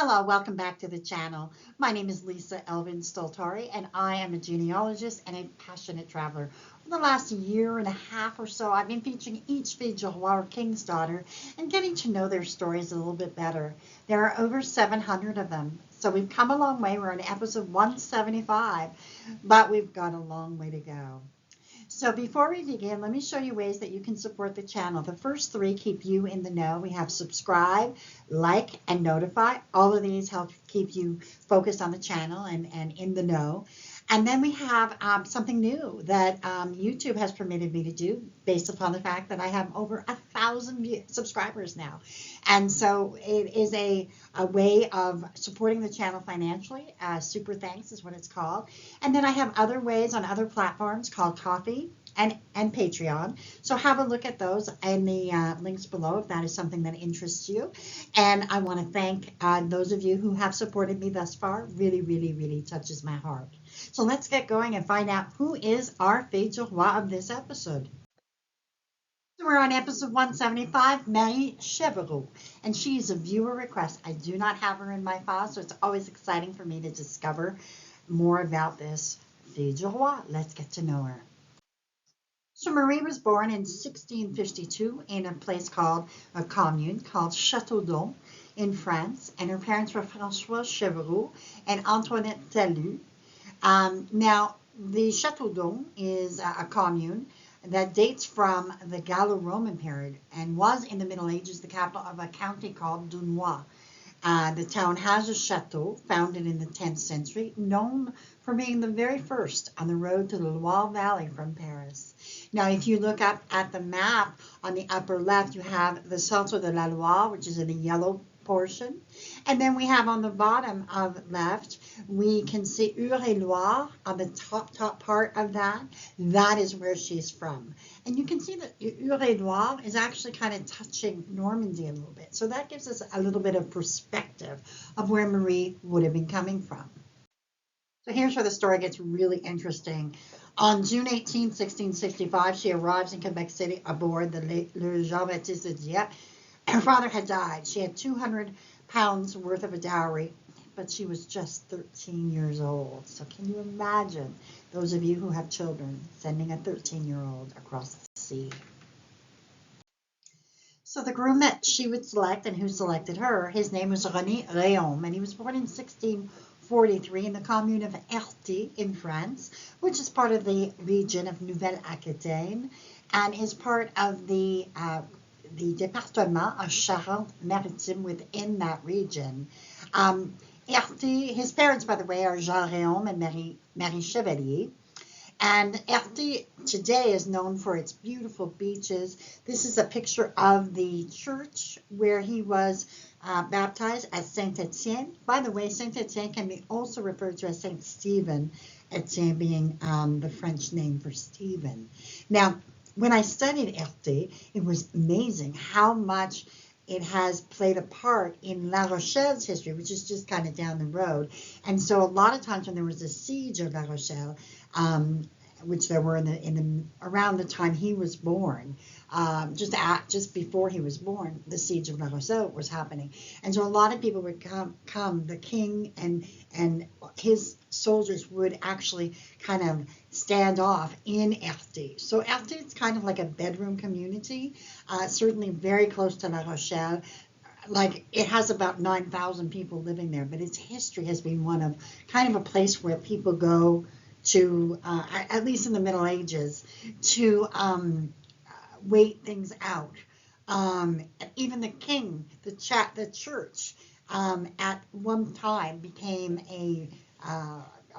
Hello, welcome back to the channel. My name is Lisa Elvin Stoltari, and I am a genealogist and a passionate traveler. For the last year and a half or so, I've been featuring each fille du roi or king's daughter and getting to know their stories a little bit better. There are over 700 of them, so we've come a long way. We're on episode 175, but we've got a long way to go. So before we begin, let me show you ways that you can support the channel. The first three keep you in the know. We have subscribe, like, and notify. All of these help keep you focused on the channel and in the know. And then we have something new that YouTube has permitted me to do based upon the fact that I have over 1,000 subscribers now. And so it is a way of supporting the channel financially. Super thanks is what it's called. And then I have other ways on other platforms called Coffee and Patreon. So have a look at those in the links below if that is something that interests you. And I want to thank those of you who have supported me thus far. Really, really, really touches my heart. So let's get going and find out who is our fille du roi of this episode. So we're on episode 175, Marie Chevreau, and she is a viewer request. I do not have her in my file, so it's always exciting for me to discover more about this fille du roi. Let's get to know her. So Marie was born in 1652 in a place called a commune called Château in France, and her parents were François Chevreau and Antoinette Talus. Now, the Château is a commune that dates from the Gallo-Roman period and was in the Middle Ages the capital of a county called Dunois. The town has a chateau founded in the 10th century, known for being the very first on the road to the Loire Valley from Paris. Now, if you look up at the map on the upper left, you have the Centre de la Loire, which is in the yellow portion. And then we have on the bottom of left, we can see Eure-et-Loire on the top part of that. That is where she's from. And you can see that Eure-et-Loire is actually kind of touching Normandy a little bit. So that gives us a little bit of perspective of where Marie would have been coming from. So here's where the story gets really interesting. On June 18, 1665, she arrives in Quebec City aboard the Le Jean-Baptiste de Dieppe. Her father had died. She had 200 pounds worth of a dowry, but she was just 13 years old. So can you imagine, those of you who have children, sending a 13-year-old across the sea? So the groom that she would select and who selected her, his name was René Réaume, and he was born in 1643 in the commune of Erty in France, which is part of the region of Nouvelle-Aquitaine and is part of the département of Charente-Maritime within that region. Erty, his parents, by the way, are Jean Réaume and Marie Chevalier. And Erty today is known for its beautiful beaches. This is a picture of the church where he was baptized at Saint-Étienne. By the way, Saint-Étienne can be also referred to as Saint Stephen, Étienne being the French name for Stephen. Now, when I studied Erty, it was amazing how much it has played a part in La Rochelle's history, which is just kind of down the road. And so a lot of times when there was a siege of La Rochelle, which there were around the time he was born, just before he was born, the siege of La Rochelle was happening. And so a lot of people would come, the king and his soldiers would actually kind of stand off in Erty. So Erty is kind of like a bedroom community, certainly very close to La Rochelle. Like it has about 9,000 people living there, but its history has been one of kind of a place where people go to, at least in the Middle Ages, to wait things out. Even the king, the church, at one time became a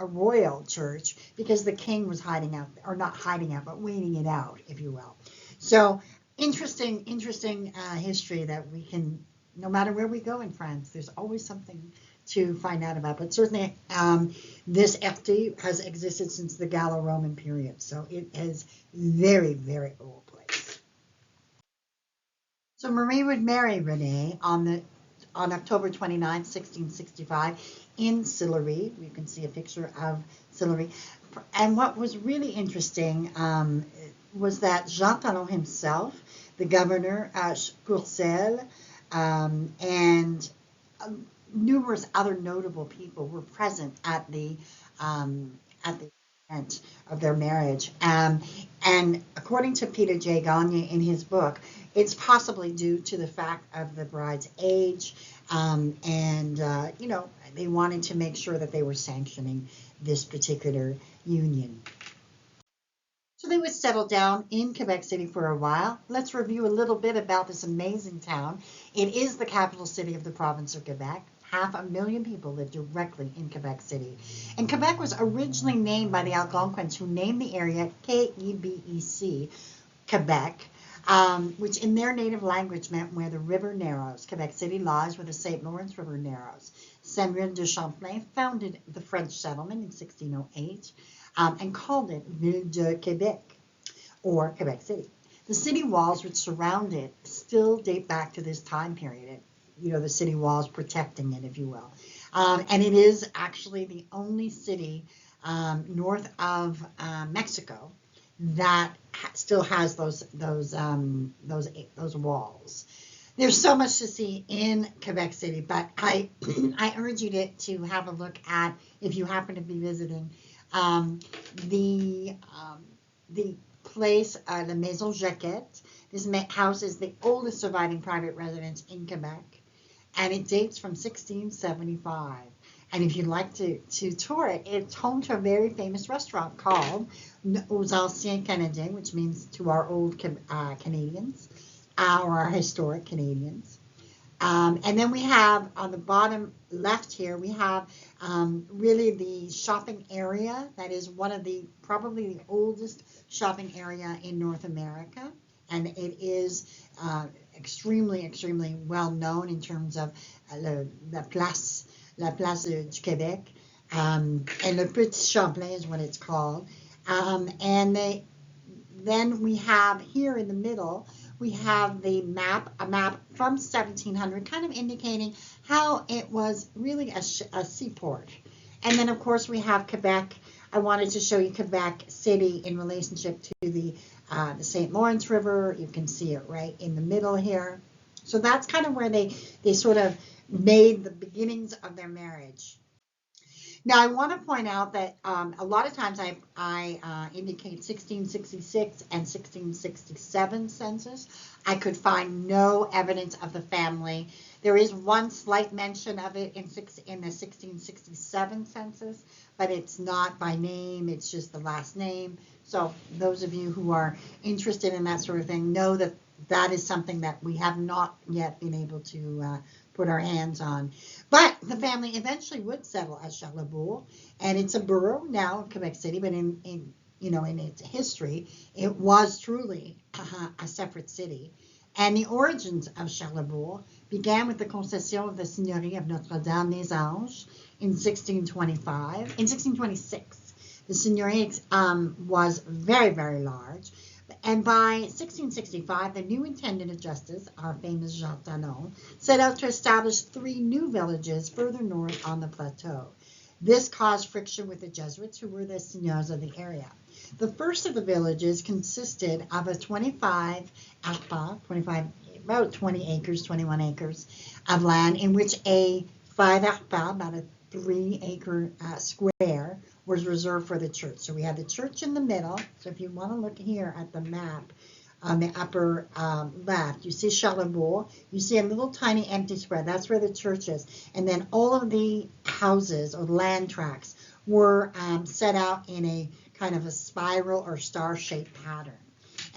royal church because the king was hiding out, or not hiding out, but waiting it out, if you will. So interesting history that we can, no matter where we go in France, there's always something to find out about. But certainly this Erty has existed since the Gallo-Roman period. So it is very, very old place. So Marie would marry René on October 29, 1665 in Sillery. You can see a picture of Sillery. And what was really interesting was that Jean Talon himself, the governor, Courcelles, and numerous other notable people were present at the event of their marriage. And according to Peter J. Gagne in his book, it's possibly due to the fact of the bride's age, you know, they wanted to make sure that they were sanctioning this particular union. So they would settle down in Quebec City for a while. Let's review a little bit about this amazing town. It is the capital city of the province of Quebec. 500,000 people live directly in Quebec City. And Quebec was originally named by the Algonquins, who named the area Quebec, Quebec, which in their native language meant where the river narrows. Quebec City lies where the St. Lawrence River narrows. Samuel de Champlain founded the French settlement in 1608 and called it Ville de Québec, or Quebec City. The city walls which surround it still date back to this time period. You know, the city walls protecting it, if you will. And it is actually the only city north of Mexico that still has those walls. There's so much to see in Quebec City, but I urge you to have a look at, if you happen to be visiting, the place, the Maison Jacquette. This house is the oldest surviving private residence in Quebec, and it dates from 1675. And if you'd like to tour it, it's home to a very famous restaurant called Aux Anciens Canadiens, which means to our old Canadians, or our historic Canadians. And then we have on the bottom left here, we have really the shopping area. That is one of the, probably the oldest shopping area in North America. And it is extremely, extremely well known in terms of la place du Québec. And Le Petit Champlain is what it's called. And then we have here in the middle, we have the map, a map from 1700, kind of indicating how it was really a seaport. And then, of course, we have Quebec. I wanted to show you Quebec City in relationship to the St. Lawrence River. You can see it right in the middle here. So that's kind of where they sort of made the beginnings of their marriage. Now, I want to point out that a lot of times I indicate 1666 and 1667 census. I could find no evidence of the family. There is one slight mention of it in the 1667 census, but it's not by name. It's just the last name. So those of you who are interested in that sort of thing know that that is something that we have not yet been able to put our hands on. But the family eventually would settle at Chevreau, and it's a borough now of Quebec City, but in its history, it was truly a separate city. And the origins of Chevreau began with the concession of the Seigneurie of Notre-Dame-des-Anges in 1625. In 1626, the seigneurie was very, very large. And by 1665, the new intendant of justice, our famous Jean Talon, set out to establish 3 new villages further north on the plateau. This caused friction with the Jesuits, who were the seigneurs of the area. The first of the villages consisted of a 25 arpents, about 20 acres, 21 acres of land, in which a 5 arpents, about a 3-acre square, was reserved for the church. So we have the church in the middle. So if you want to look here at the map on the upper left, you see Chevreau. You see a little tiny empty square. That's where the church is. And then all of the houses or land tracts were set out in a kind of a spiral or star-shaped pattern.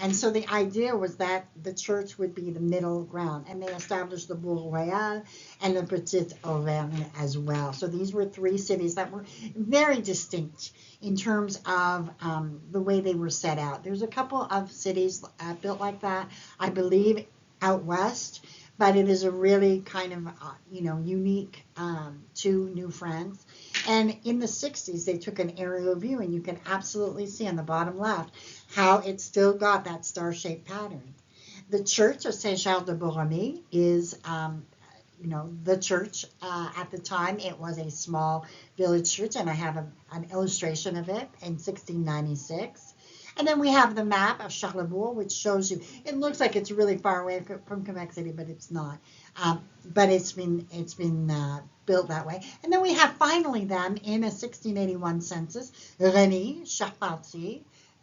And so the idea was that the church would be the middle ground. And they established the Bourg Royal and the Petite Auvergne as well. So these were 3 cities that were very distinct in terms of the way they were set out. There's a couple of cities built like that, I believe, out west. But it is a really kind of, unique to New France. And in the 60s, they took an aerial view, and you can absolutely see on the bottom left how it still got that star-shaped pattern. The Church of Saint-Charles-de-Borromée is, the church. At the time, it was a small village church, and I have an illustration of it in 1696. And then we have the map of Chevreau, which shows you, it looks like it's really far away from Quebec City, but it's not. But it's been built that way. And then we have finally then in a 1681 census, René Charpentier.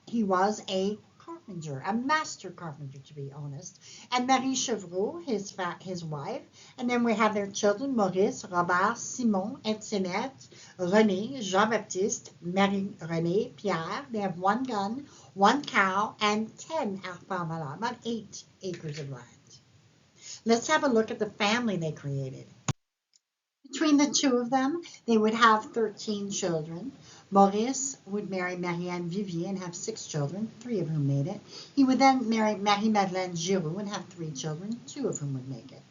He was a carpenter, a master carpenter to be honest, and Marie Chevreau, his wife, and then we have their children, Maurice, Robert, Simon, Etiennette, René, Jean-Baptiste, Marie-René, Pierre. They have one gun, one cow, and 10 arpents, about 8 acres of land. Let's have a look at the family they created. Between the two of them, they would have 13 children. Maurice would marry Marianne Vivier and have 6 children, 3 of whom made it. He would then marry Marie-Madeleine Giroux and have 3 children, 2 of whom would make it.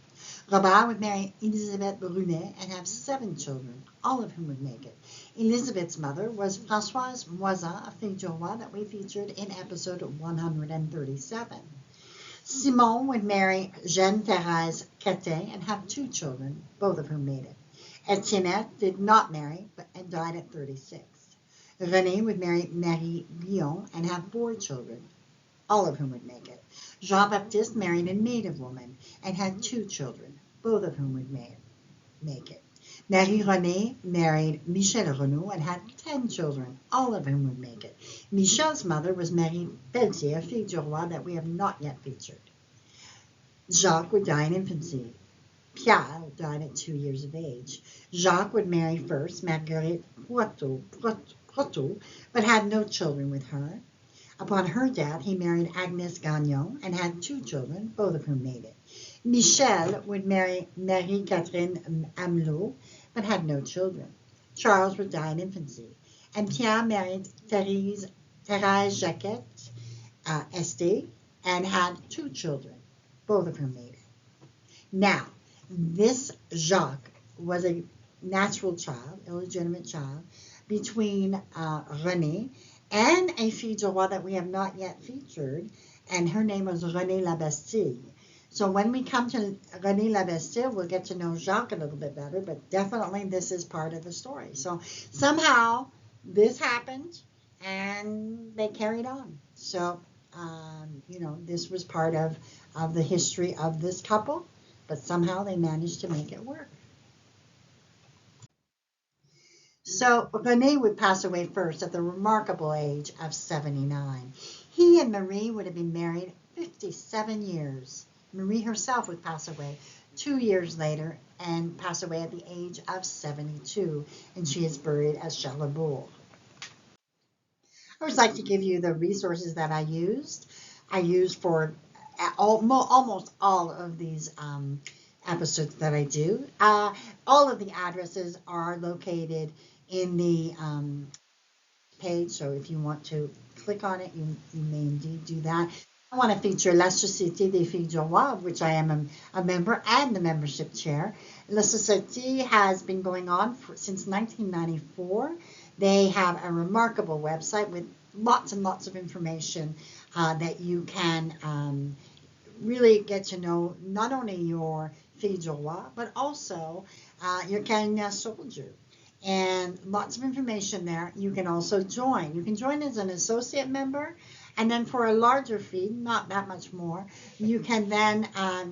Robert would marry Elisabeth Brunet and have 7 children, all of whom would make it. Elizabeth's mother was Françoise Moisin, a fille du roi that we featured in episode 137. Simon would marry Jeanne Thérèse Catin and have 2 children, both of whom made it. Etiennette did not marry and died at 36. René would marry Marie Guillon and have 4 children, all of whom would make it. Jean-Baptiste married a native woman and had 2 children, both of whom would make it. Marie-Renée married Michel Renaud and had 10 children, all of whom would make it. Michel's mother was Marie Pelletier, fille du roi that we have not yet featured. Jacques would die in infancy. Pierre died at 2 years of age. Jacques would marry first Marguerite Proto, but had no children with her. Upon her death, he married Agnes Gagne and had 2 children, both of whom made it. Michel would marry Marie-Catherine Amelot, but had no children. Charles would die in infancy. And Pierre married Thérèse Jacquet Este and had 2 children, both of whom made it. Now, this Jacques was a natural child, illegitimate child, between René and a fille du roi that we have not yet featured, and her name was René Labastille. So when we come to René Labastille, we'll get to know Jacques a little bit better, but definitely this is part of the story. So somehow this happened and they carried on. So, this was part of the history of this couple, but somehow they managed to make it work. So René would pass away first at the remarkable age of 79. He and Marie would have been married 57 years. Marie herself would pass away 2 years later and pass away at the age of 72, and she is buried at Charlebourg. I would like to give you the resources that I used. I used for almost all of these episodes that I do. All of the addresses are located in the page, so if you want to click on it, you may indeed do that. I want to feature La Société des Filles du Roi, of which I am a member and the membership chair. La Société has been going on since 1994. They have a remarkable website with lots and lots of information that you can really get to know not only your fille du roi, but also your Gagne soldier. And lots of information there. You can also join. You can join as an associate member, and then for a larger fee, not that much more, you can then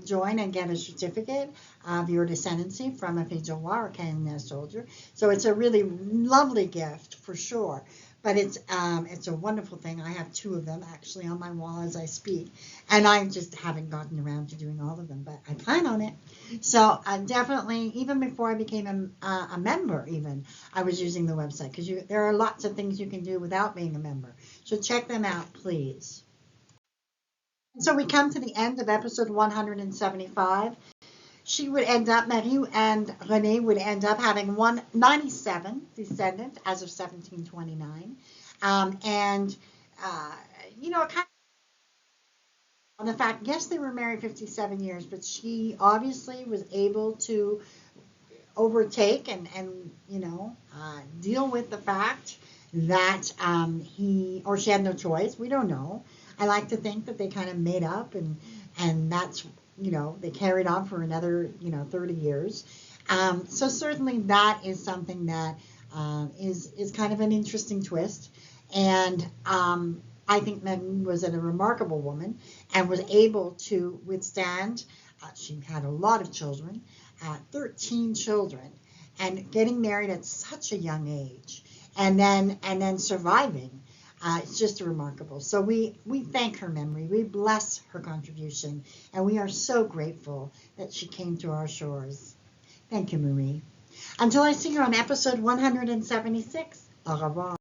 join and get a certificate of your descendancy from a fille du roi or Gagne soldier. So it's a really lovely gift for sure. But it's a wonderful thing. I have 2 of them actually on my wall as I speak, and I just haven't gotten around to doing all of them, but I plan on it. So definitely, even before I became a member, even I was using the website because there are lots of things you can do without being a member. So check them out, please. So we come to the end of episode 175. She would end up, Marie and René would end up having 197 descendants as of 1729. Kind of on the fact, yes, they were married 57 years, but she obviously was able to overtake and deal with the fact that she had no choice. We don't know. I like to think that they kind of made up and that's they carried on for another 30 years. So certainly that is something that is kind of an interesting twist. And I think Megan was a remarkable woman and was able to withstand. She had a lot of children, 13 children, and getting married at such a young age, and then surviving. It's just remarkable. So we thank her memory, we bless her contribution, and we are so grateful that she came to our shores. Thank you, Marie. Until I see you on episode 176, au revoir.